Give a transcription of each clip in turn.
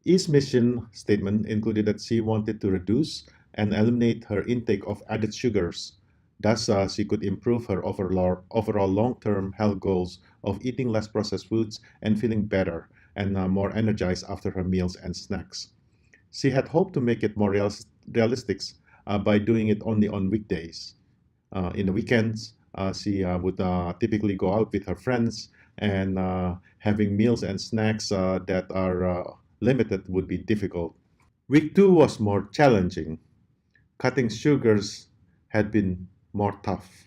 E's mission statement included that she wanted to reduce and eliminate her intake of added sugars. Thus, she could improve her overall long-term health goals of eating less processed foods and feeling better and more energized after her meals and snacks. She had hoped to make it more realistic by doing it only on weekdays. In the weekends, she would typically go out with her friends, and having meals and snacks that are limited would be difficult. Week two was more challenging. Cutting sugars had been more tough.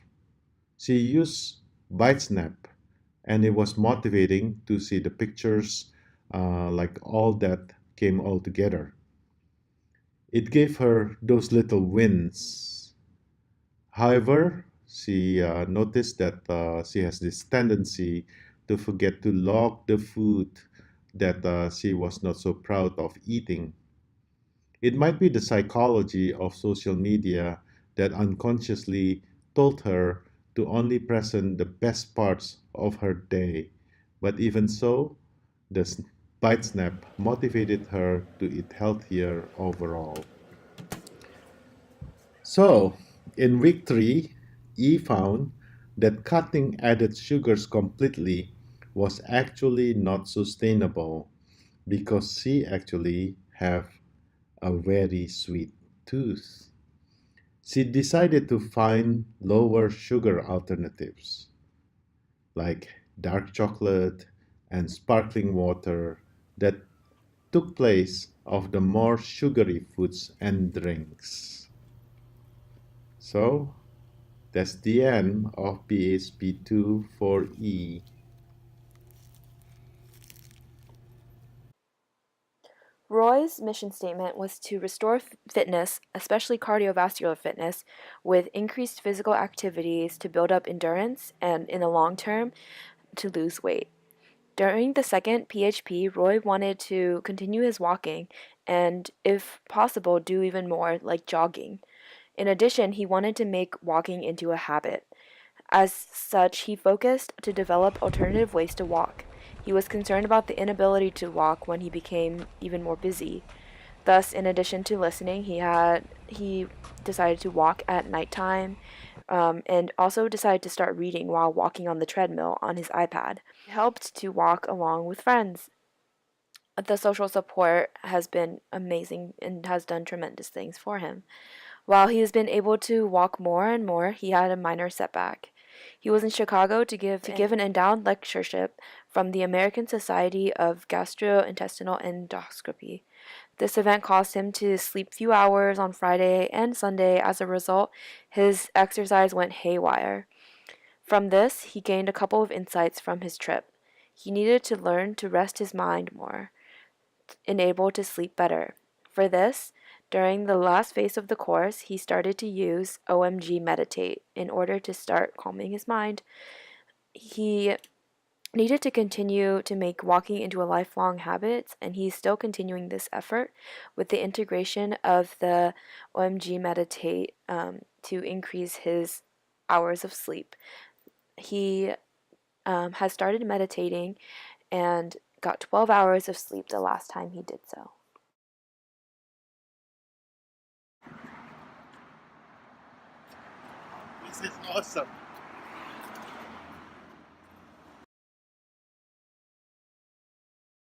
She used Bite Snap, and it was motivating to see the pictures like all that came all together. It gave her those little wins. However, she noticed that she has this tendency to forget to log the food that she was not so proud of eating. It might be the psychology of social media that unconsciously told her to only present the best parts of her day. But even so, the bite snap motivated her to eat healthier overall. So, in week three, E found that cutting added sugars completely was actually not sustainable because she actually have a very sweet tooth. She decided to find lower sugar alternatives like dark chocolate and sparkling water that took place of the more sugary foods and drinks. So that's the end of PHP2 for E. Roy's mission statement was to restore fitness, especially cardiovascular fitness, with increased physical activities to build up endurance and, in the long term, to lose weight. During the second PHP, Roy wanted to continue his walking and, if possible, do even more, like jogging. In addition, he wanted to make walking into a habit. As such, he focused to develop alternative ways to walk. He was concerned about the inability to walk when he became even more busy. Thus, in addition to listening, he decided to walk at nighttime, and also decided to start reading while walking on the treadmill on his iPad. He helped to walk along with friends. The social support has been amazing and has done tremendous things for him. While he has been able to walk more and more, he had a minor setback. He was in Chicago to give an endowed lectureship from the American Society of Gastrointestinal Endoscopy. This event caused him to sleep few hours on Friday and Sunday. As a result, his exercise went haywire. From this, he gained a couple of insights from his trip. He needed to learn to rest his mind more, and able to sleep better. For this, during the last phase of the course, he started to use OMG Meditate in order to start calming his mind. He needed to continue to make walking into a lifelong habit, and he's still continuing this effort with the integration of the OMG Meditate to increase his hours of sleep. He has started meditating and got 12 hours of sleep the last time he did so. This is awesome.